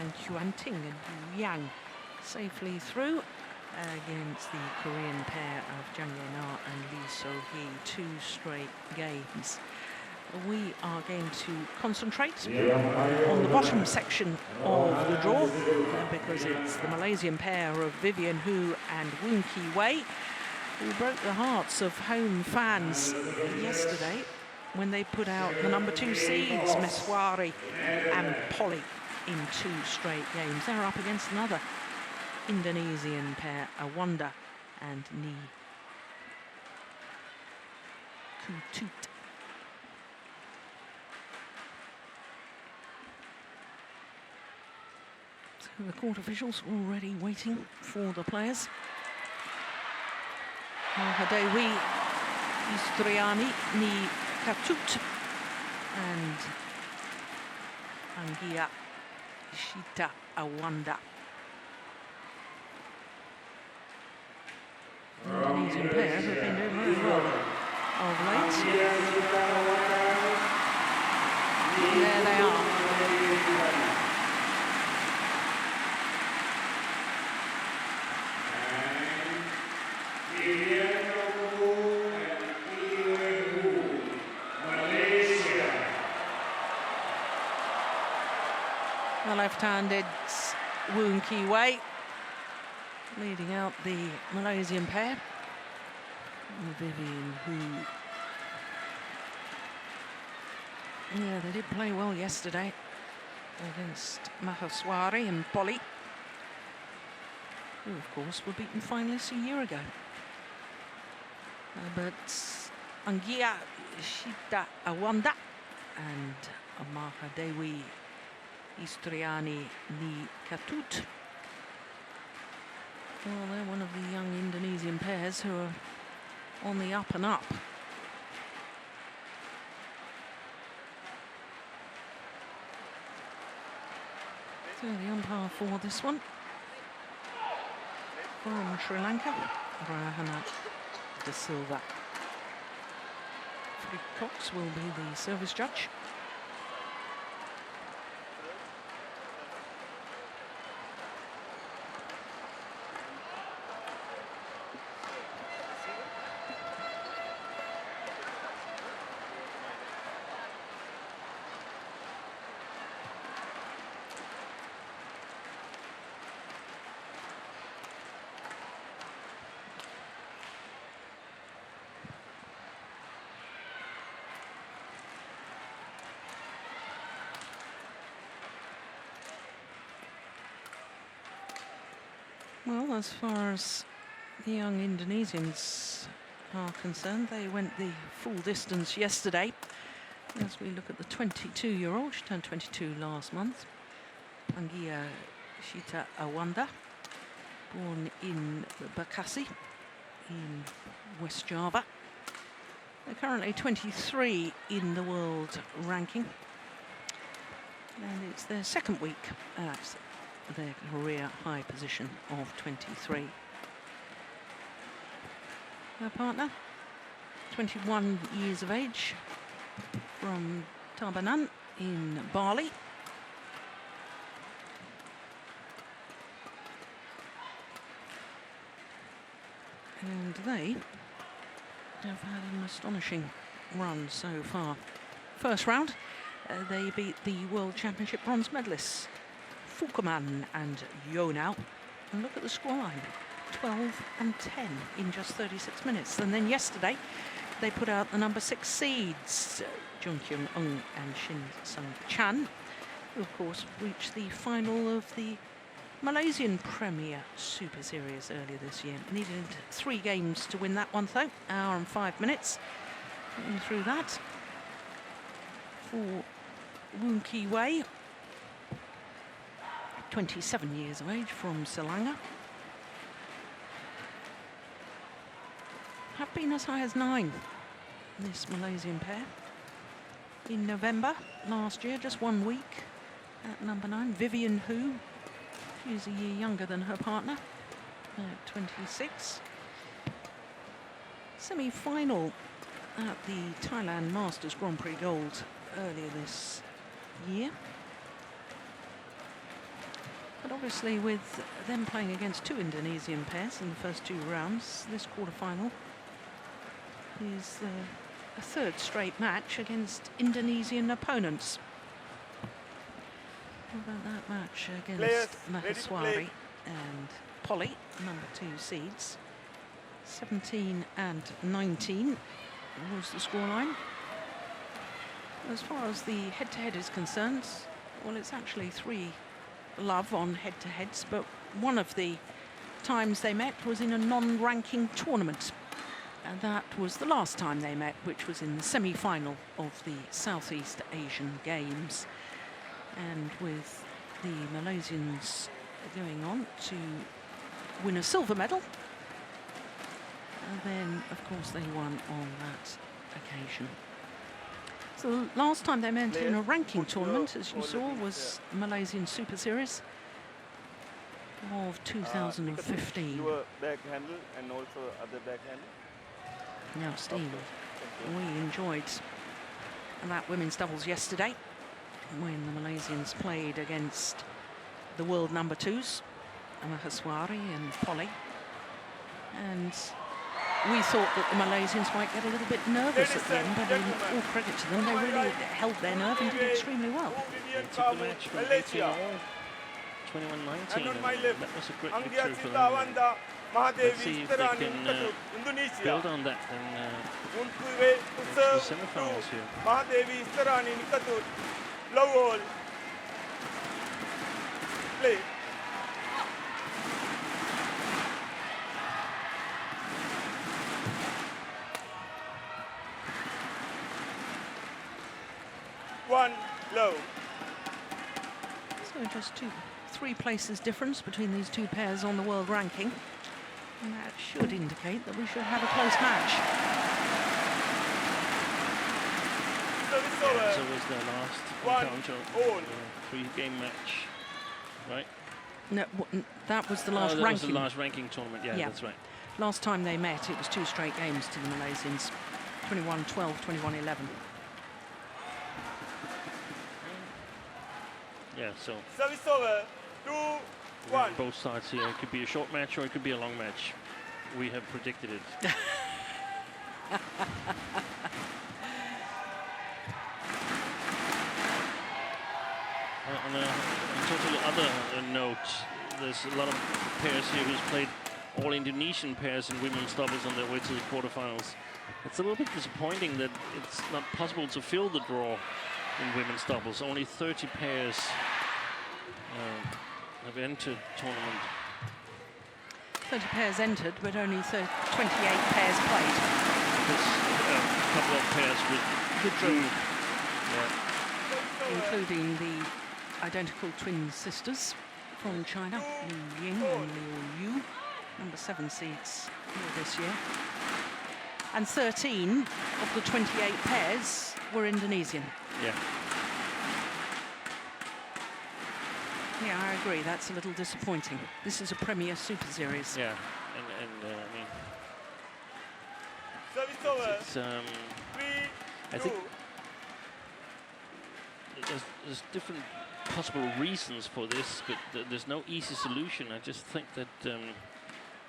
and Ting and Yang safely through against the Korean pair of Jang Ye-na and Lee So-hee, 2 straight games. We are going to concentrate on the bottom section of the draw because it's the Malaysian pair of Vivian Hu and Woon Ki-wei who broke the hearts of home fans yesterday when they put out the number 2 seeds, Meswari and Polly, in 2 straight games. They're up against another Indonesian pair, Awanda and Ni Ketut. So the court officials already waiting for the players. Mahadewi, Istirani, Ni Ketut and Anggia, Shitta, Awanda. Indonesian pair have been doing very well of late. There they are. The left-handed Woon Ki-wei leading out the Malaysian pair. Vivian Hu. Yeah, they did play well yesterday against Maheswari and Polly, who of course were beaten finalists a year ago. But Anggia, Shitta, Awanda and Mahadewi, Istirani, Ni Ketut. Well, they're one of the young Indonesian pairs who are on the up and up. So the umpire for this one from Sri Lanka, Rahana De Silva. Freddie Cox will be the service judge. Well, as far as the young Indonesians are concerned, they went the full distance yesterday. As we look at the 22-year-old, she turned 22 last month, Anggia Shitta Awanda, born in Bekasi in West Java. They're currently 23 in the world ranking, and it's their second week at their career high position of 23. Her partner, 21 years of age, from Tabanan in Bali. And they have had an astonishing run so far. First round, they beat the World Championship bronze medalists, Fukuman and Yonao. And look at the scoreline, 12 and 10 in just 36 minutes. And then yesterday, they put out the number 6 seeds, Jung Kyung-eun and Shin Sung-chan, who of course reached the final of the Malaysian Premier Super Series earlier this year. Needed 3 games to win that one though, hour and 5 minutes. Getting through that for Woon Ki-wei, 27 years of age, from Selangor. Have been as high as 9, this Malaysian pair. In November last year, just 1 week at number 9, Vivian Hu. She's a year younger than her partner, at 26. Semi-final at the Thailand Masters Grand Prix Gold earlier this year. Obviously, with them playing against two Indonesian pairs in the first two rounds, this quarterfinal is a third straight match against Indonesian opponents. What about that match against Mahadewi and Polly, number 2 seeds? 17 and 19 was the scoreline. As far as the head-to-head is concerned, well, it's actually 3-love on head-to-heads, but one of the times they met was in a non-ranking tournament. And that was the last time they met, which was in the semi-final of the Southeast Asian Games. And with the Malaysians going on to win a silver medal. And then, of course, they won on that occasion. So the last time they met in a ranking tournament, as you saw, was Malaysian Superseries of 2015. Your back handle and also other back handle. Now, Steve, we enjoyed that women's doubles yesterday when the Malaysians played against the world number 2s, Mahadewi and Polly. And we thought that the Malaysians might get a little bit nervous at the end, but in all credit to them, they really held their nerve and did extremely well. They took the match from 18-all, 21-19, and that was a great victory for them. Let's see if they can build on that and the semi-finals here. Mahadewi, Istirani, Ketut, low play. One low. So just 3 places difference between these two pairs on the world ranking. And that should indicate that we should have a close match. Yeah, so was their last encounter, 3-game match, right? No, that was the last that ranking. was the last ranking tournament, yeah, that's right. Last time they met, it was 2 straight games to the Malaysians, 21-12, 21-11. Yeah, so service over, 2-1. Both sides here. It could be a short match or it could be a long match. We have predicted it. On a totally other note, there's a lot of pairs here who's played all Indonesian pairs in women's doubles on their way to the quarterfinals. It's a little bit disappointing that it's not possible to fill the draw in women's doubles. Only 30 pairs have entered tournament. 30 pairs entered, but only 28 pairs played. There's a couple of pairs withdrew. Yeah. Including the identical twin sisters from China, Liu Ying and Liu Yu, number 7 seeds here this year. And 13 of the 28 pairs were Indonesian. Yeah. Yeah, I agree. That's a little disappointing. This is a Premier Super Series. Yeah, and I mean, it's I think there's different possible reasons for this, but there's no easy solution. I just think that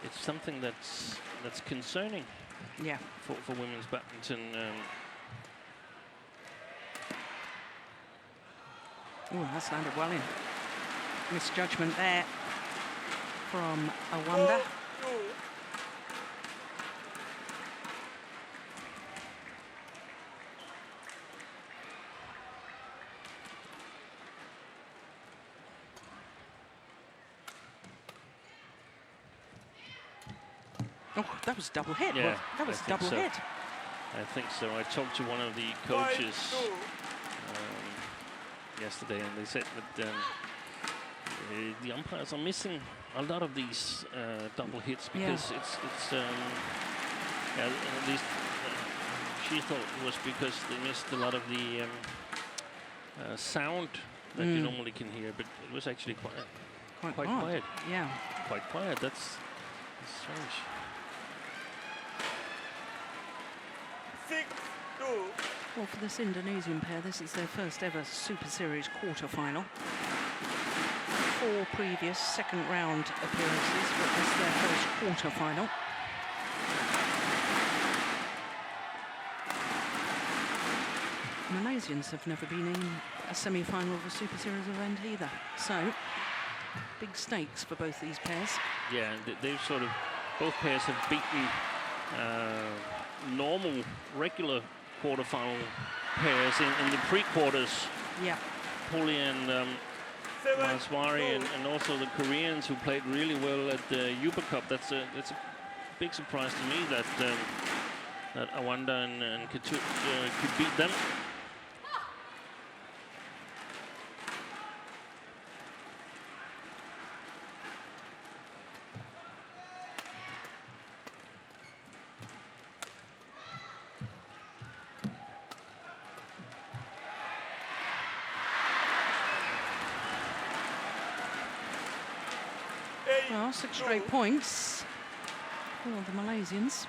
it's something that's concerning. Yeah. For women's badminton. Oh, that's landed well in. Misjudgment there from Awanda. Oh, that was a double hit. Yeah, well, that was a double hit. I think so. I talked to one of the coaches yesterday, and they said that the umpires are missing a lot of these double hits because it's at least she thought it was because they missed a lot of the sound that you normally can hear, but it was actually quite quiet. Yeah, quite quiet. That's strange. 6-2. Well, for this Indonesian pair, this is their first ever Super Series quarter-final. 4 previous second round appearances, but this is their first quarter-final. Malaysians have never been in a semi-final of a Super Series event either. So, big stakes for both these pairs. Yeah, they've sort of, both pairs have beaten normal, regular quarterfinal pairs in the pre-quarters. Yeah. Puli and Maswari, and also the Koreans who played really well at the Uber Cup. That's a big surprise to me that that Awanda and Ketut could beat them. Well, 6 straight points for the Malaysians.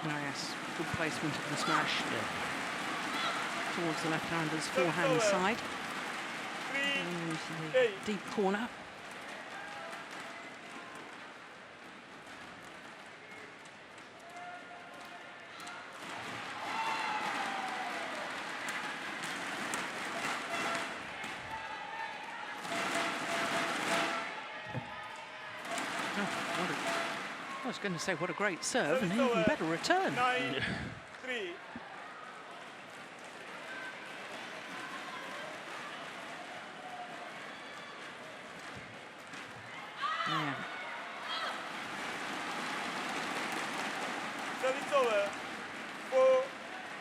Oh yes, good placement of the smash. Yeah. Towards the left-hander's forehand side. And the deep corner. I was going to say, what a great serve, and even better return. 9-3. Yeah. Service over.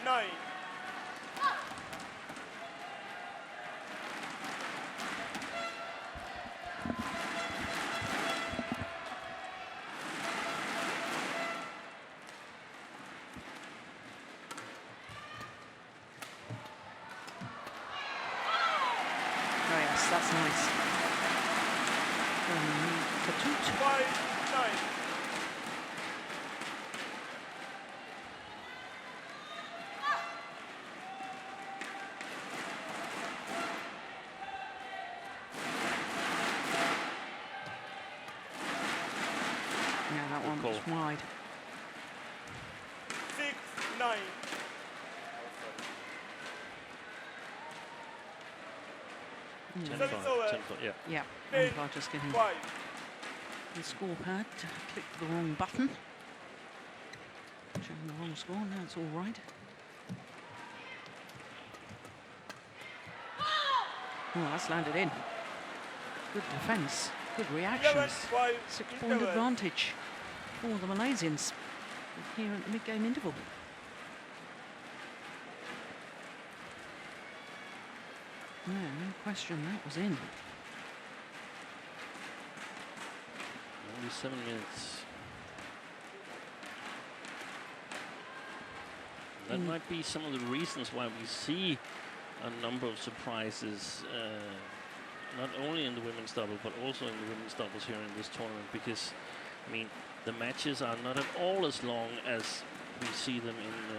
4-9. Oh yes, that's nice. Ketut. 5-9. Yeah, that one was wide. 6-9. Service over. 10 foot, yeah. Yeah, 10, umpire just getting 5. the scorepad to click the wrong button. Showing the wrong score, now it's all right. Oh, that's landed in. Good defence, good reactions. 11-5. 6-point interval. advantage for the Malaysians here at the mid-game interval. Yeah, no question, that was in. Only 7 minutes. That might be some of the reasons why we see a number of surprises, not only in the women's double, but also in the women's doubles here in this tournament. Because, I mean, the matches are not at all as long as we see them in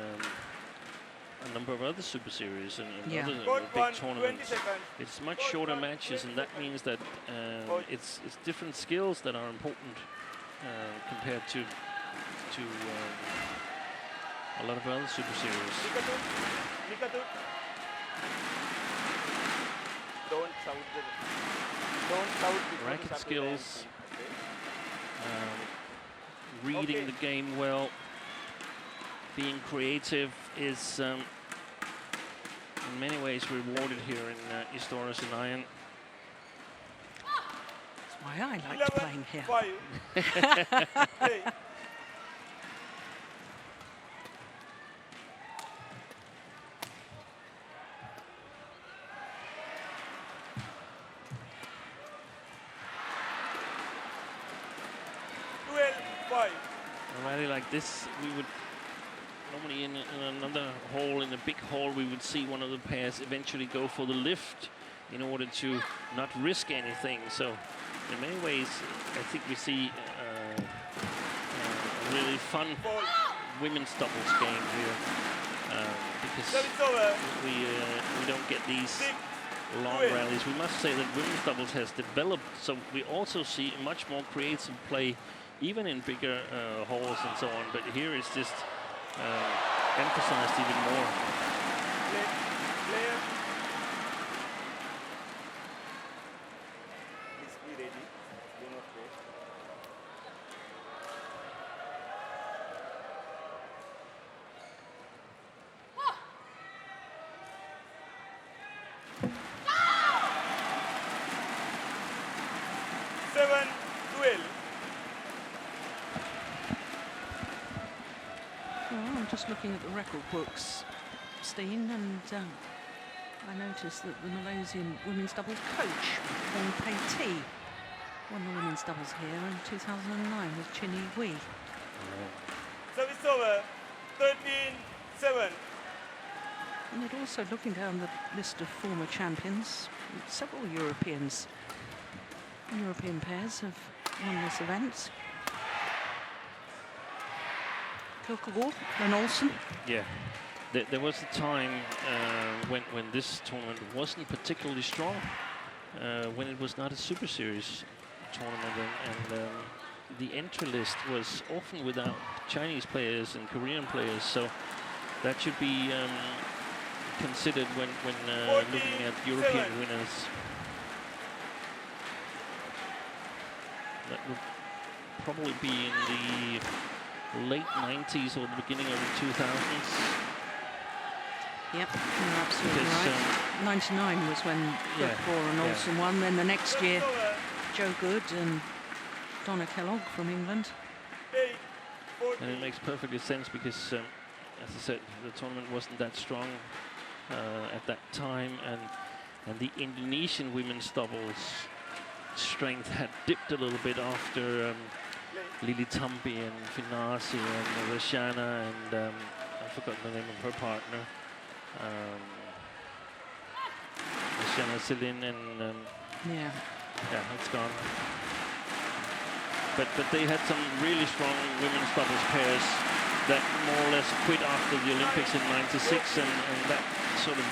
a number of other Super Series and Yeah. other Court big 1, 20 tournaments. seconds. It's much Court shorter 1, matches, 20 and that seconds. means that it's different skills that are important compared to a lot of other Super Series. Nikatut. Don't shout before Racket the skills, supply reading Okay. the game well, being creative is in many ways rewarded here in Istirani. That's why I liked 11, playing here. 5. Play. Alrighty, like this, we would normally in another hall, in a big hall, we would see one of the pairs eventually go for the lift in order to not risk anything. So in many ways, I think we see a really fun women's doubles game here, because we don't get these long rallies. We must say that women's doubles has developed, so we also see much more creative play, even in bigger halls and so on. But here it's just emphasized even more. Player. Please be ready. Do not wait. Seven, 12. Well, I'm just looking at the record books, Steen, and I noticed that the Malaysian women's doubles coach, Wong Pei T, won the women's doubles here in 2009 with Chin Yi Wei. Service over. 13-7. And yet also looking down the list of former champions, several European pairs have won this event. Kierkegaard and Olsen. Yeah, there was a time when this tournament wasn't particularly strong, when it was not a Super Series tournament, and the entry list was often without Chinese players and Korean players, so that should be considered when looking at European winners. That would probably be in the late 90s or the beginning of the 2000s. Yep, you're absolutely right. 99 was when Kierkegaard and Olsen won. Then the next year, Joe Good and Donna Kellogg from England. And it makes perfectly sense because, as I said, the tournament wasn't that strong at that time, and the Indonesian women's doubles strength had dipped a little bit after Lili Tampi and Finasi and Rashana and I forgot the name of her partner, Rashana Celine, and yeah, it's gone. But they had some really strong women's doubles pairs that more or less quit after the Olympics in '96, and that sort of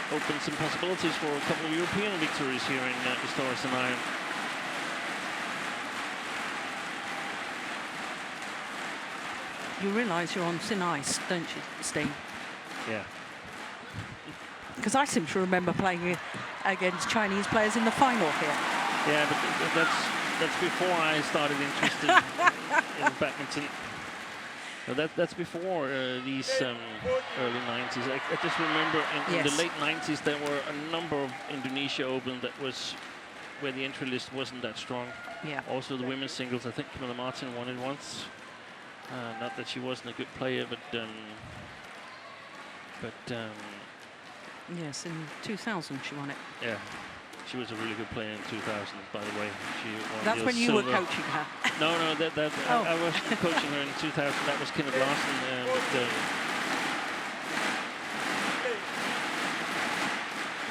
opened some possibilities for a couple of European victories here in Istirani. You realise you're on thin ice, don't you, Steen? Yeah. Because I seem to remember playing against Chinese players in the final here. Yeah, but that's before I started interested in badminton. That's before these early 90s. I just remember in the late 90s there were a number of Indonesia Open that was where the entry list wasn't that strong. Yeah. Also the women's singles, I think Camilla Martin won it once. Not that she wasn't a good player, but yes, in 2000 she won it. Yeah, she was a really good player in 2000. By the way, she won. That's when you were coaching her. No, I was coaching her in 2000. That was Kenneth Larsen.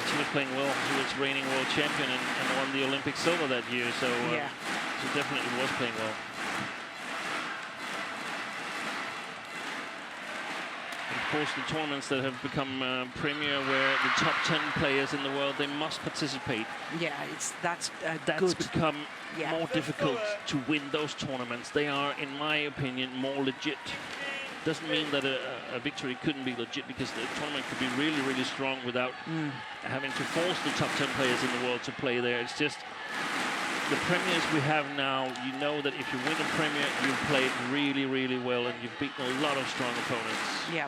She was playing well. She was reigning world champion and won the Olympic silver that year. So she definitely was playing well. Of course, the tournaments that have become premier, where the top 10 players in the world, they must participate. Yeah, that's good. Become more difficult to win those tournaments. They are, in my opinion, more legit. Doesn't mean that a victory couldn't be legit, because the tournament could be really, really strong without having to force the top 10 players in the world to play there. It's just the premiers we have now, you know that if you win a premier, you've played really, really well and you've beaten a lot of strong opponents. Yeah.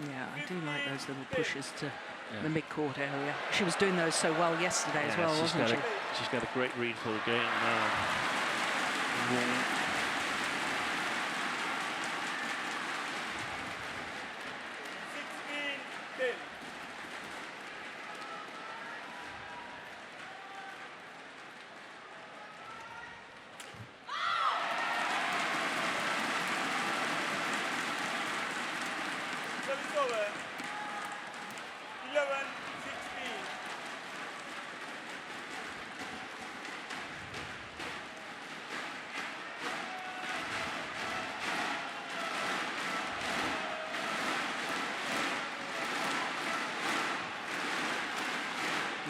Yeah, I do like those little pushes to the mid-court area. She was doing those so well yesterday as well, wasn't she? She's got a great read for the game now. Woon. Service over. 11-16.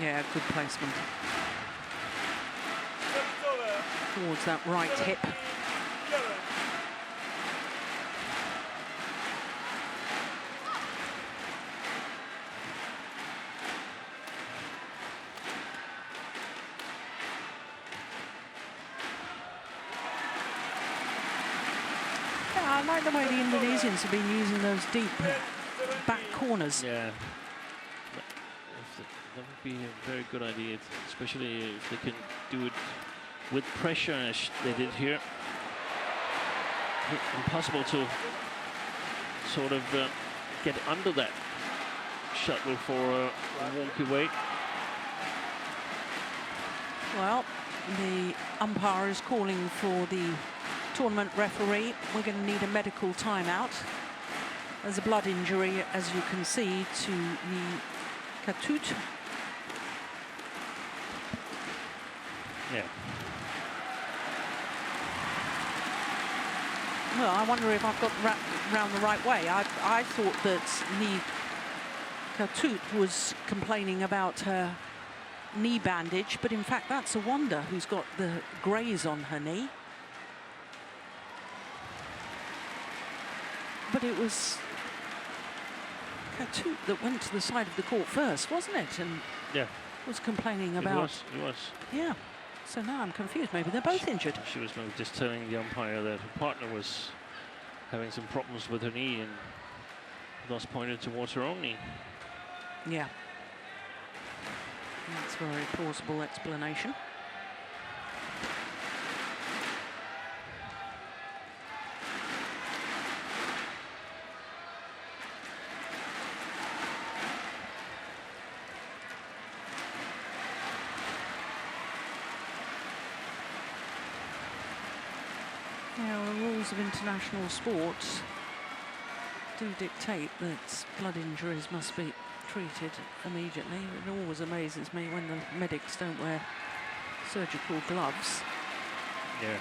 Yeah, good placement Service over. towards that right hip. 17-11. Yeah, I like the way the Indonesians have been using those deep back corners. Yeah. That would be a very good idea, especially if they can do it with pressure as they did here. Impossible to sort of get under that shuttle for a wonky weight. Well, the umpire is calling for the tournament referee. We're going to need a medical timeout. There's a blood injury, as you can see, to the Ketut. Yeah. Well, I wonder if I've got round the right way. I thought that the Ketut was complaining about her knee bandage, but in fact that's Awanda who's got the graze on her knee. But it was Ketut that went to the side of the court first, wasn't it? And Yeah. was complaining about. It was. Yeah. So now I'm confused. Maybe they're both injured. She was maybe just telling the umpire that her partner was having some problems with her knee and thus pointed towards her own knee. Yeah. That's a very plausible explanation. Now, the rules of international sports do dictate that blood injuries must be treated immediately. It always amazes me when the medics don't wear surgical gloves. Yeah.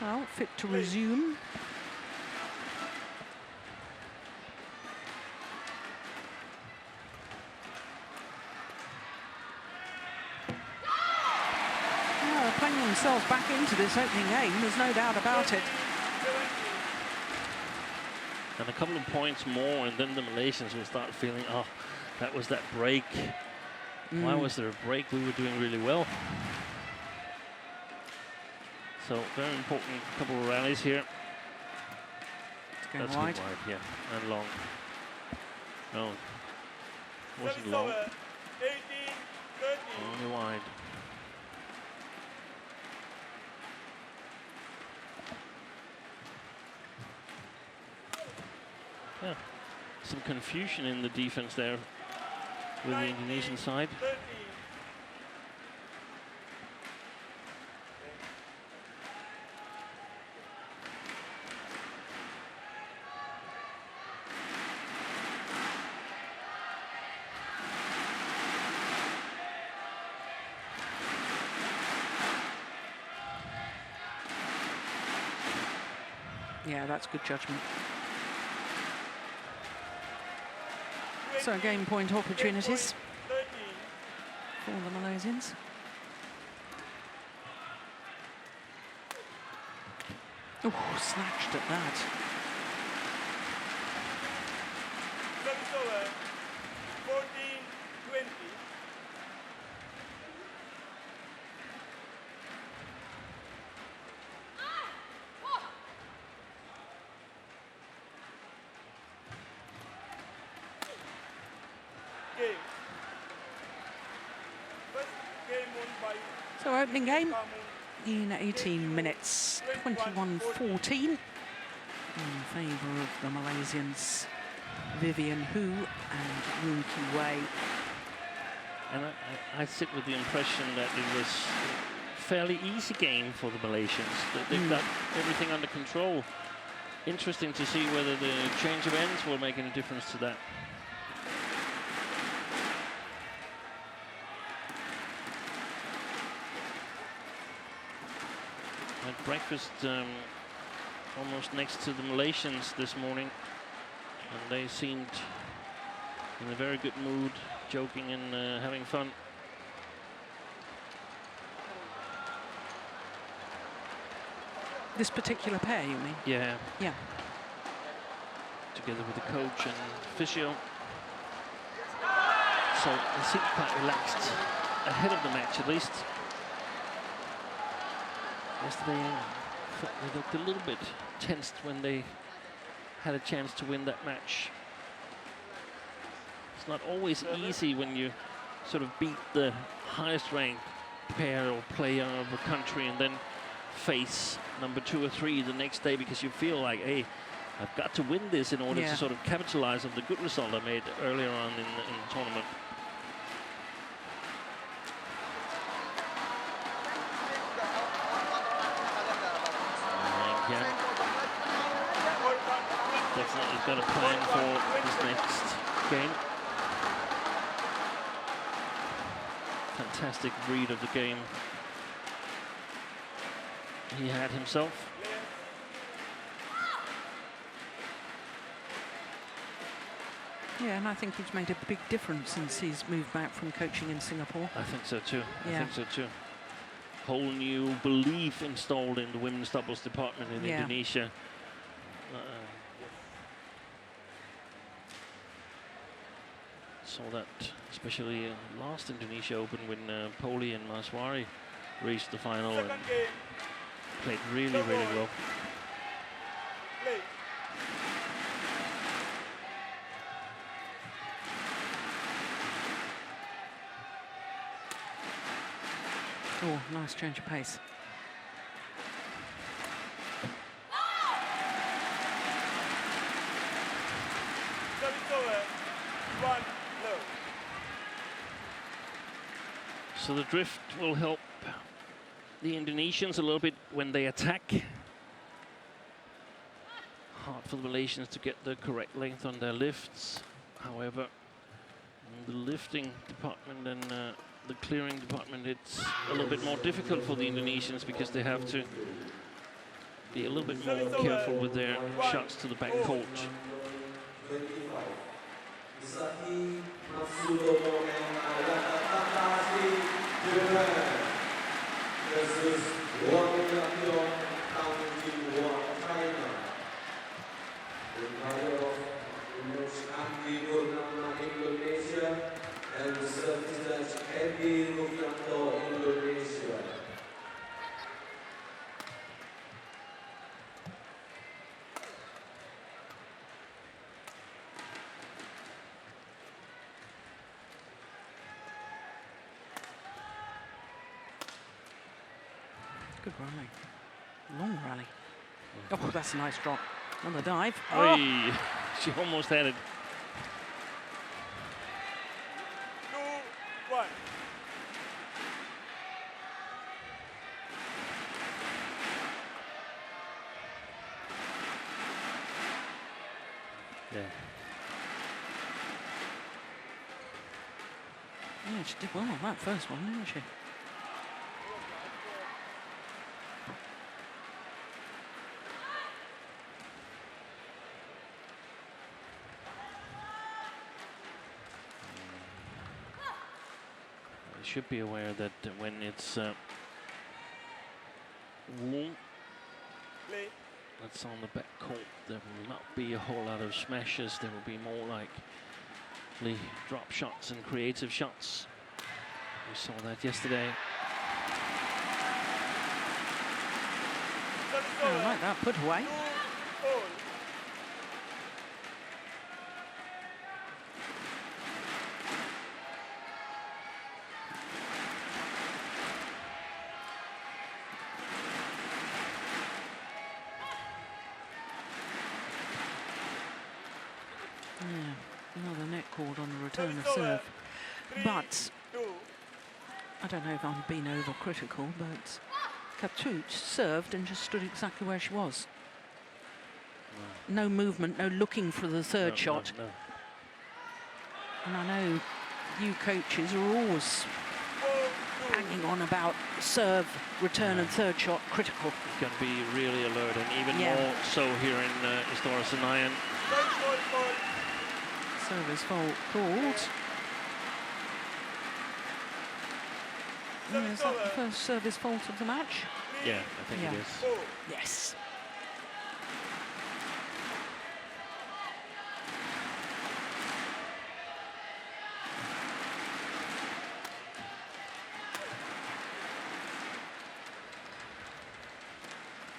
Well, fit to resume. Well, they're playing themselves back into this opening game, there's no doubt about it. And a couple of points more, and then the Malaysians will start feeling, oh, that was that break. Why was there a break? We were doing really well. So very important couple of rallies here. It's going That's wide. good wide, yeah, and long. No, wasn't Service long. over. 18-13. Only wide. Yeah, some confusion in the defense there with the Indonesian side. 13. Yeah, that's good judgment. So game point opportunities 13. for the Malaysians. Oh, snatched at that. Service over. 14-20. Game. First Game won by So opening game Kamun. in 18 minutes, 21-14 in favour of the Malaysians, Vivian Hu and Woon Wei. And I sit with the impression that it was a fairly easy game for the Malaysians. They've got everything under control. Interesting to see whether the change of ends will make any difference to that. Had breakfast almost next to the Malaysians this morning, and they seemed in a very good mood, joking and having fun. This particular pair, you mean? Yeah, Yeah. together with the coach and physio. So they seemed quite relaxed ahead of the match, at least. Yesterday, they looked a little bit tensed when they had a chance to win that match. It's not always easy when you sort of beat the highest ranked pair or player of a country and then face number 2 or 3 the next day, because you feel like, hey, I've got to win this in order to sort of capitalize on the good result I made earlier on in the tournament. Anggia definitely got a plan for this next game. Fantastic read of the game he had himself. Yeah, and I think he's made a big difference since he's moved back from coaching in Singapore. I think so too. Yeah. I think so too. Whole new belief installed in the women's doubles department in Indonesia. Saw that especially last Indonesia Open when Poli and Maswari reached the final and Second game. played really, really well. Play. Oh, nice change of pace. Service over. 1 love. So the drift will help the Indonesians a little bit when they attack. Hard for the Malaysians to get the correct length on their lifts. However, in the lifting department and the clearing department, it's a little bit more difficult for the Indonesians because they have to be a little bit more careful with their shots to the back court. Good rally. Long rally. Oh, that's a nice drop. On the dive. Oy, Oh. she almost had it. 2-1. Yeah. Yeah, she did well on that first one, didn't she? You should be aware that when it's Woon Play. that's on the back court, there will not be a whole lot of smashes. There will be more likely drop shots and creative shots. We saw that yesterday. Service Oh, over. I like that put away. 2-all. Yeah, another net cord on the return of Service over. serve. 3, But 2. I don't know if I'm being overcritical, but Ketut served and just stood exactly where she was. No movement, no looking for the third shot. No. And I know you coaches are always 4, 2. hanging on about serve, return and third shot, critical. You can be really alert, and even Yeah. more so here in Istirani. Service fault called. Is that the first service fault of the match? Yeah, I think Yeah. it is. 4. Yes.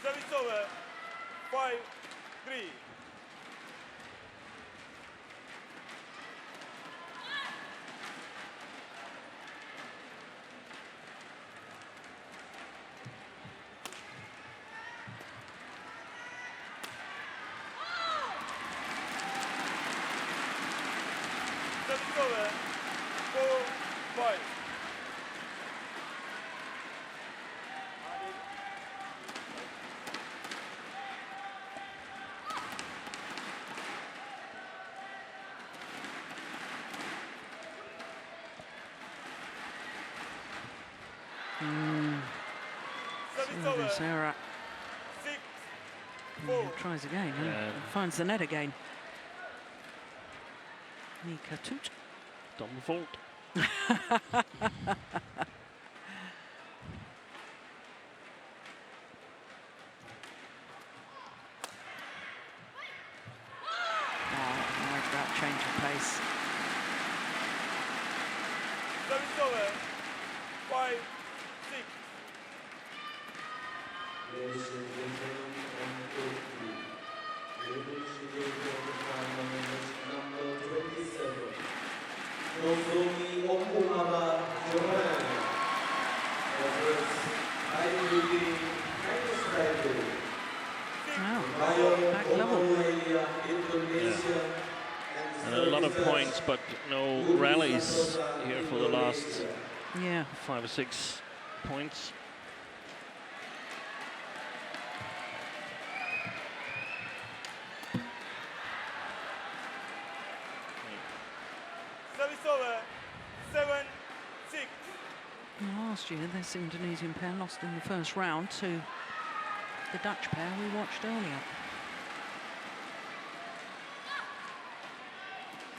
Service over. 5, 3. Service over. 4, 5. Service over. Sarah 6, 4. tries again Yeah. and finds the net again. Ketut. Double fault. I like that change of pace. Service over. 5, 6. Ladies and gentlemen, on court 3. Ladies and gentlemen, number 27. Nozomi Okuhara, Japan. Versus IWD Pakistan. Wow, Back back level. Indonesia. And a lot of points, but no rallies here for the last Yeah. 5 or 6 points. Service over. 7, 6. Last year, this Indonesian pair lost in the first round to the Dutch pair we watched earlier.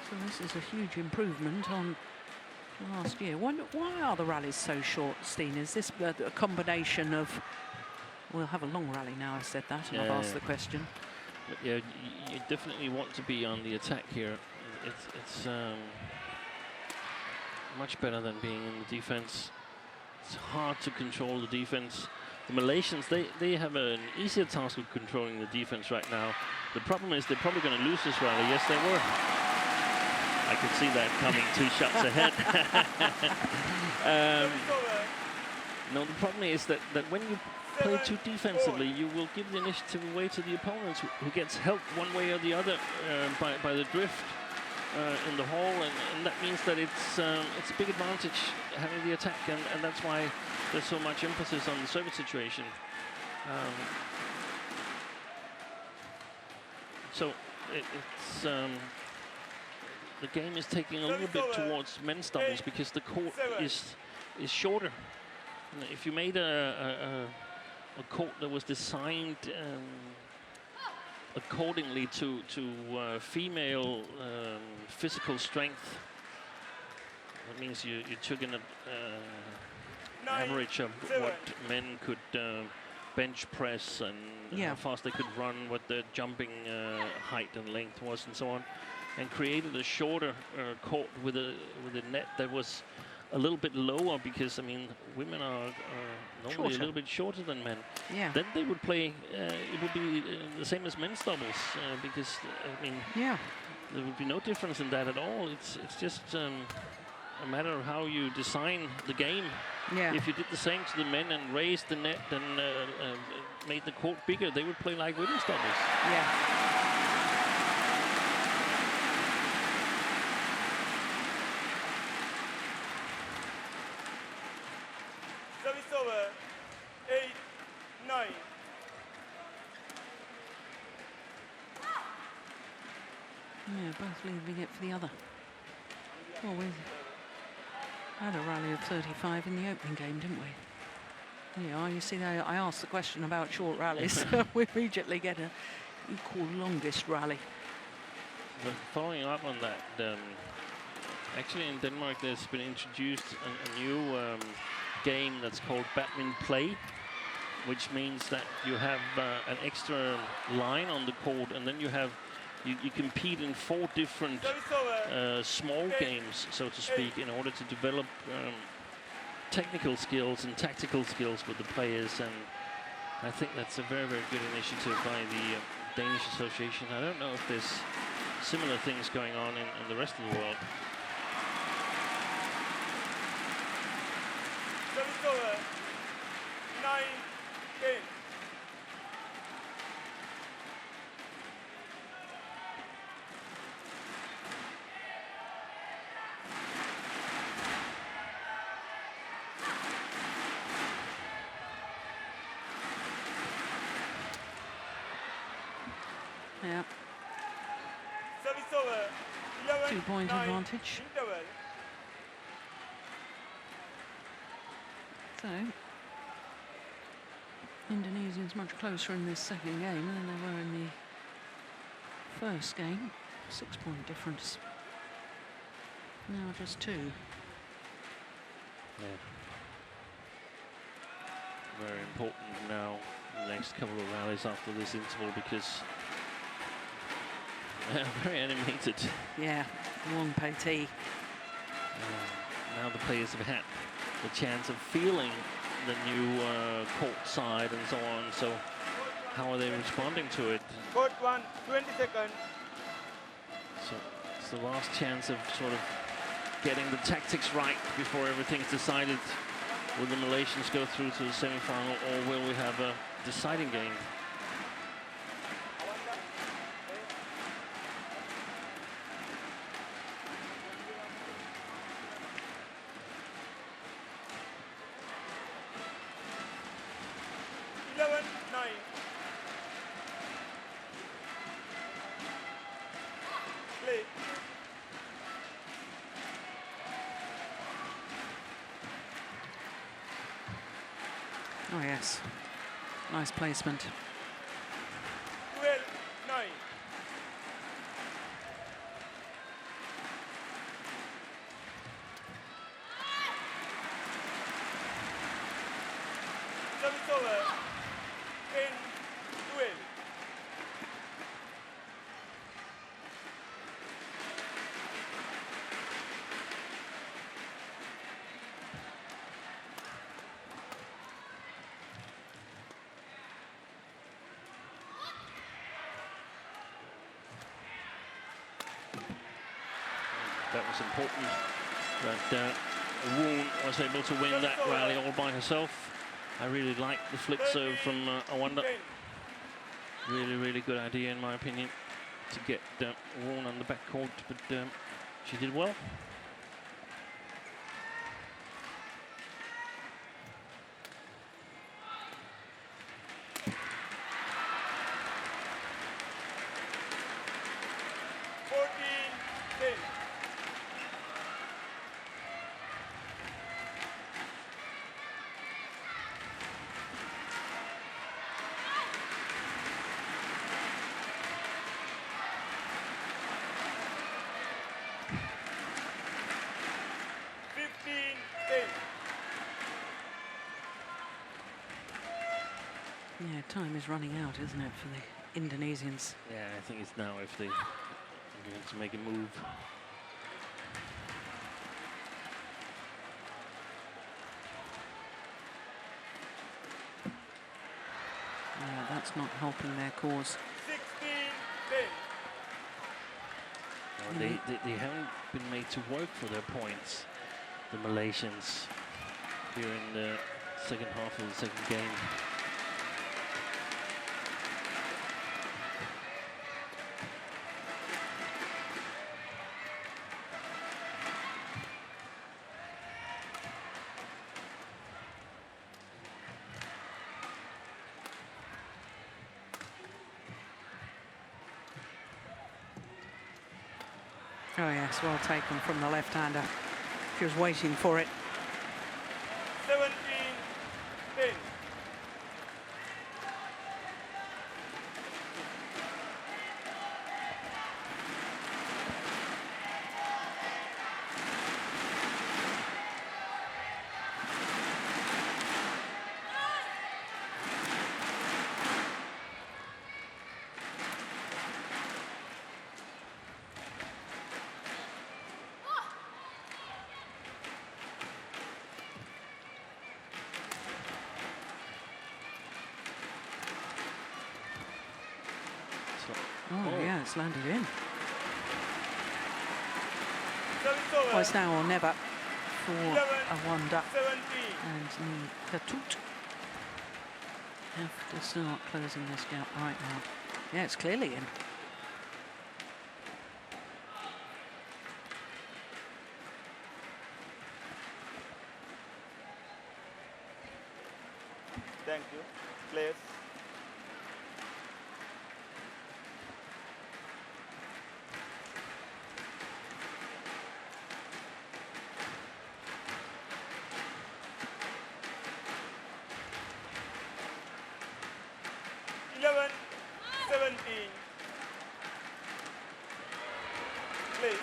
So this is a huge improvement on last year. Why are the rallies so short, Steen? Is this a combination of... We'll have a long rally now, I said that, and I've asked the question. But yeah, you definitely want to be on the attack here. It's much better than being in the defense. It's hard to control the defense. The Malaysians, they have an easier task of controlling the defense right now. The problem is they're probably going to lose this rally. Yes, they were. I could see that coming 2 shots ahead. No, the problem is that when you play too defensively, you will give the initiative away to the opponents who gets helped one way or the other by the drift in the hole, and that means that it's a big advantage having the attack, and that's why there's so much emphasis on the service situation. So it's the game is taking a little bit towards men's doubles because the court is shorter. And if you made a court that was designed accordingly to female physical strength, that means you took in an average of what men could bench press and how fast they could run, what their jumping height and length was, and so on, and created a shorter court with a net that was a little bit lower, because I mean women are normally a little bit shorter than men. Yeah. Then they would play. It would be the same as men's doubles, because I mean, there would be no difference in that at all. It's just a matter of how you design the game. Yeah. If you did the same to the men and raised the net and made the court bigger, they would play like women's doubles. Yeah. Service over. 8-9. Yeah, both leaving it for the other. Well, we had a rally of 35 in the opening game, didn't we? Yeah, you see, I asked the question about short rallies. We immediately get a equal longest rally. But following up on that, actually in Denmark there's been introduced a new game that's called Badminton Play, which means that you have an extra line on the court, and then you compete in 4 different small games, so to speak, in order to develop technical skills and tactical skills with the players. And I think that's a very, very good initiative by the Danish Association. I don't know if there's similar things going on in the rest of the world. Service over. 9-10. Yeah, Service over. 11, 2-point 9, advantage. interval. So, Indonesians much closer in this second game than they were in the first game. 6-point difference. Now just 2. Yeah. Very important now, the next couple of rallies after this interval, because they're very animated. Yeah, Woon Pei. Now the players have had the chance of feeling the new court side and so on. So how are they responding to it? Court 1, 20 seconds. So it's the last chance of sort of getting the tactics right before everything's decided. Will the Malaysians go through to the semi-final, or will we have a deciding game? Oh yes, nice placement. 12-9. Service over. 10-12. That was important that Woon was able to win that rally all by herself. I really like the flick serve from Awanda. Really, really good idea, in my opinion, to get Woon on the backcourt, but she did well. Yeah, time is running out, isn't it, for the Indonesians? Yeah, I think it's now if they are going to make a move. Yeah, that's not helping their cause. 16-10. They haven't been made to work for their points, the Malaysians, here in the second half of the second game. Oh yes, well taken from the left-hander. She was waiting for it. 17-10. Oh yeah, it's landed in. Service Well, over. it's now or never for 11, Awanda 17. and Ketut. Have to start closing this gap right now. Yeah, it's clearly in. Thank you. Players. Eleven, 17. Play.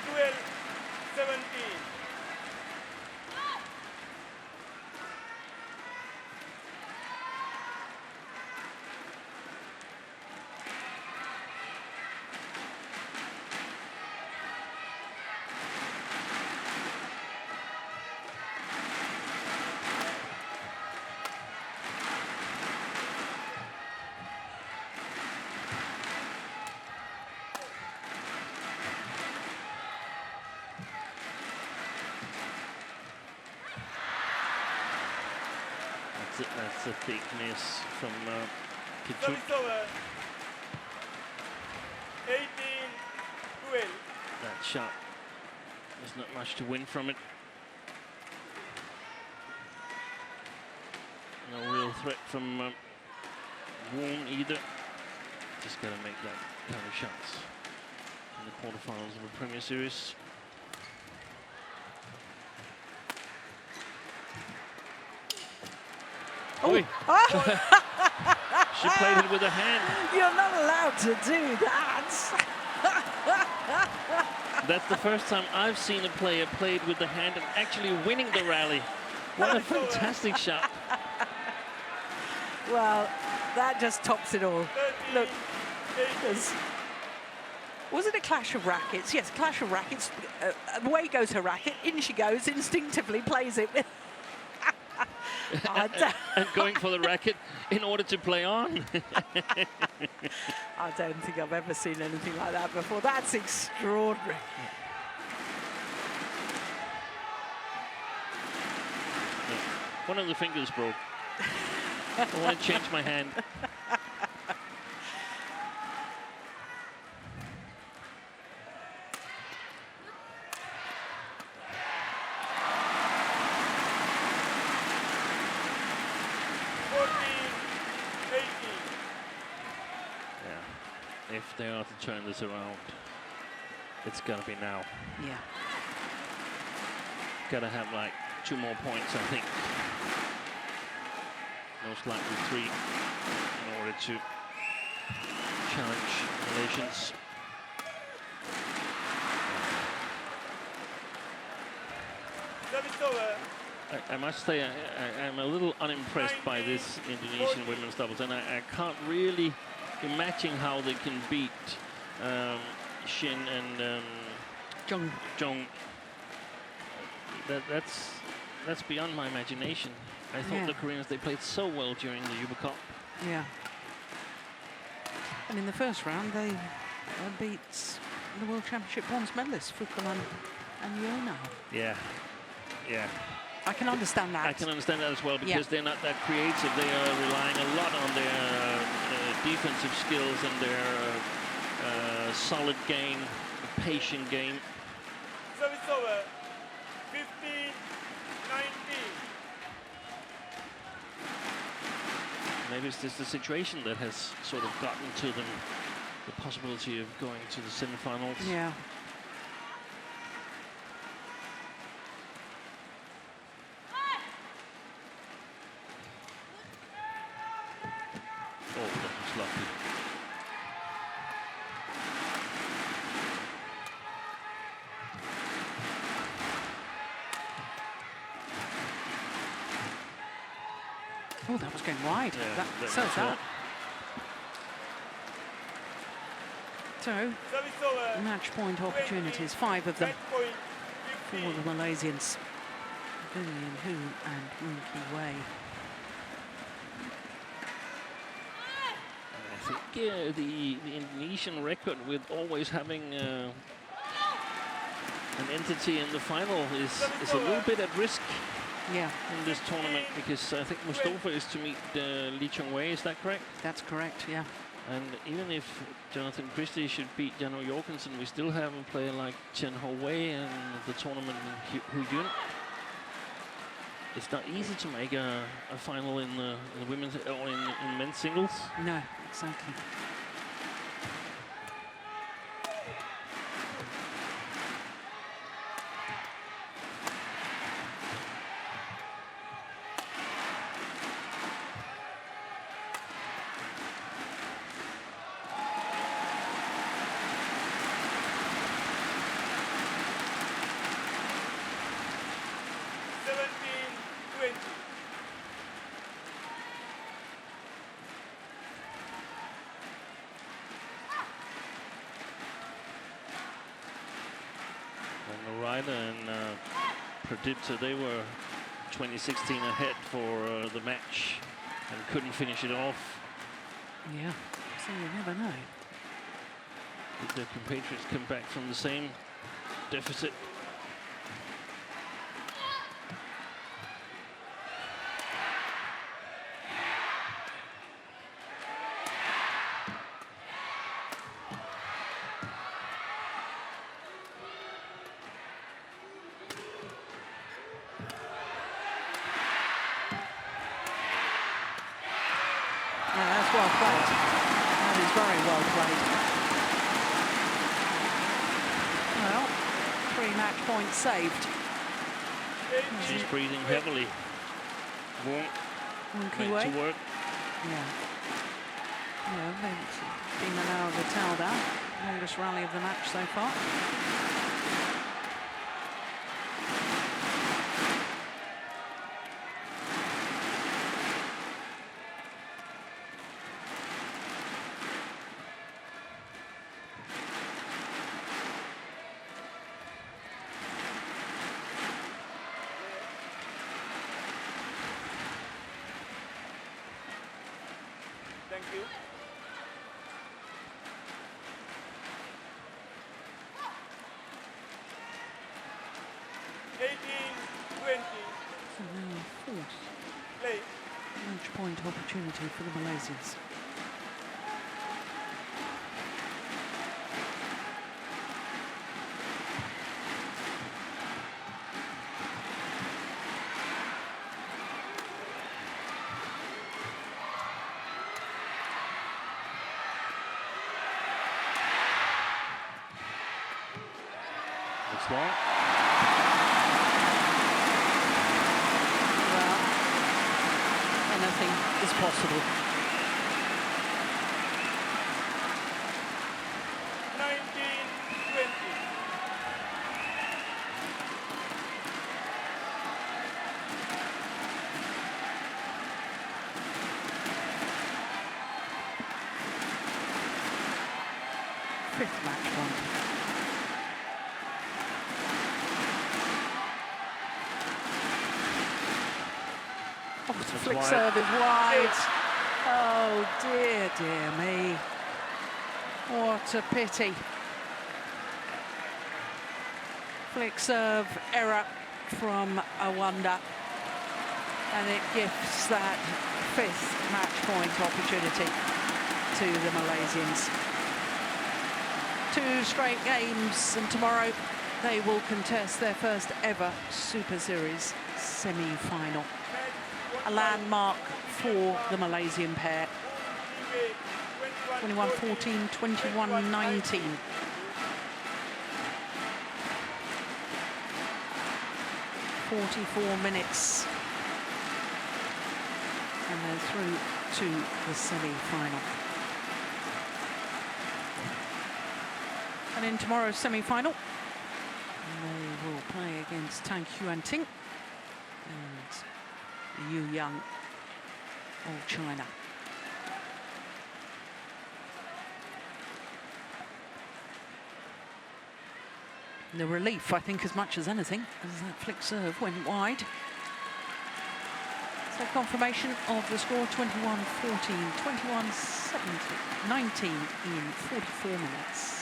Twelve, 17. That's a big miss from Ketut. Service over. 18, 12. That shot, there's not much to win from it. No real threat from Woon either. Just gotta make that kind of shots in the quarterfinals of the Premier Series. Oh. She played it with her hand. You're not allowed to do that. That's the first time I've seen a player played with the hand and actually winning the rally. What a fantastic shot. Well, that just tops it all. 13, Look, 18. was it a clash of rackets? Yes, clash of rackets. Away goes her racket, in she goes, instinctively plays it with. And going for the racket in order to play on. I don't think I've ever seen anything like that before. That's extraordinary. One of the fingers broke. I want to change my hand. If they are to turn this around, it's gonna be now. Yeah. Gotta have like 2 more points, I think. Most likely 3 in order to challenge Malaysians. Service over. I must say I'm a little unimpressed by this Indonesian women's doubles, and I can't really imagine how they can beat Shin and Jong. That's beyond my imagination. I thought the Koreans, they played so well during the Uber Cup. Yeah. And in the first round, they beat the World Championship bronze medalists, Fukulan and Yona. Yeah, yeah. I can understand that. I can understand that as well, because Yeah. they're not that creative. They are relying a lot on their defensive skills and their solid game, a patient game. Service over. 15-19. Maybe it's just the situation that has sort of gotten to them, the possibility of going to the semifinals. Yeah. Oh, that was lucky. Oh, that was going wide. Yeah, That that says was that. So, Service over. match point opportunities, 5 of them Match point for 15. the Malaysians. Vivian, Woon and Woon. I think the Indonesian record with always having an entity in the final is a little bit at risk Yeah, in this tournament, because I think Mustafa is to meet Lee Chong-wei, is that correct? that's correct, yeah. And even if Jonathan Christie should beat Jano Jorgensen, we still have a player like Chen Ho-wei in the tournament in Hu Yun. It's not easy to make a final in the women's or in men's singles. No, exactly. And Predictor, they were 2016 ahead for the match and couldn't finish it off. Yeah, so you never know. Did their compatriots come back from the same deficit? Well played. That is very well played. Well, 3 match points saved. She's breathing heavily. Won't make to work. Yeah. Yeah, they've been allowed the towel down. Longest rally of the match so far. Thank you. So now 4th Play. match point opportunity for the Malaysians. It's long. Well, anything is possible. 19-20. Fifth match point. Oh, the flick wide. serve is wide. Oh dear, dear me. What a pity. Flick serve error from Awanda. And it gives that 5th match point opportunity to the Malaysians. 2 straight games, and tomorrow they will contest their first ever Super Series semi-final. A landmark for the Malaysian pair. 21-14, 21-19. "44 minutes, and they're through to the semi-final. And in tomorrow's semi-final, they will play against Tang Huan Ting and Yu Yang of China. The relief, I think, as much as anything, as that flick serve went wide. So confirmation of the score: 21-14, 21-17, 19 in 44 minutes.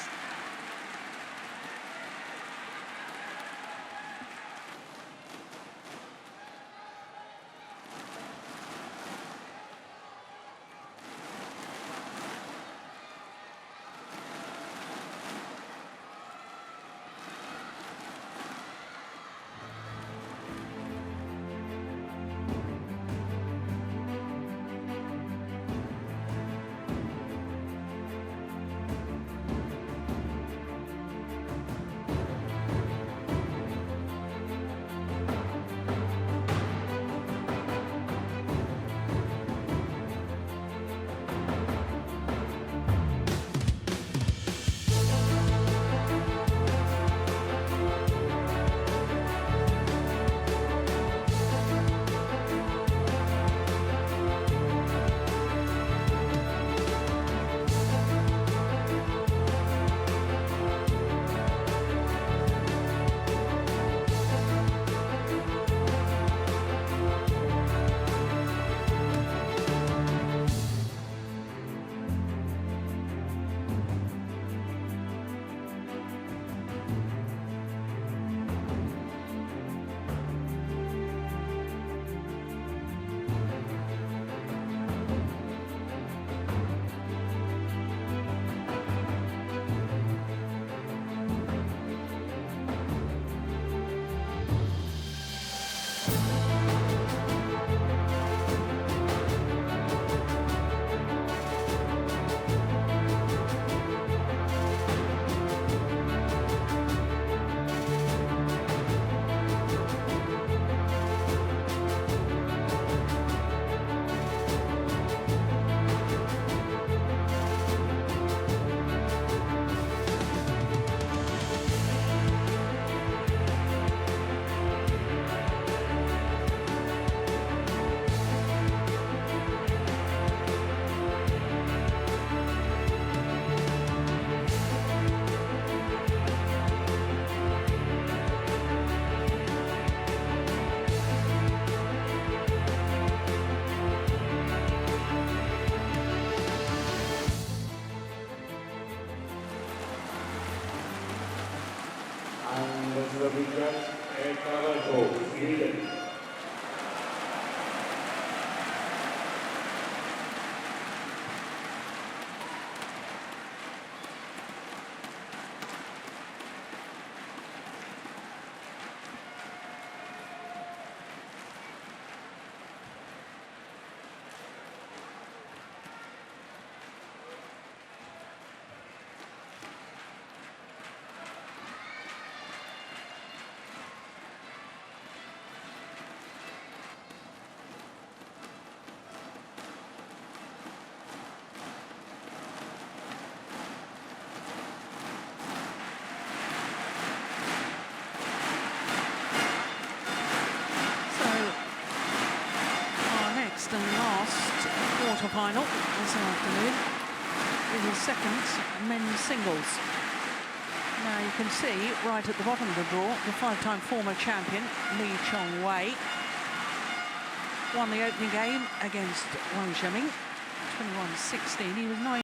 Quarterfinal this afternoon is the second men's singles. Now you can see right at the bottom of the draw, the 5-time former champion Lee Chong Wei won the opening game against Wang Zhiming, 21-16. He was 9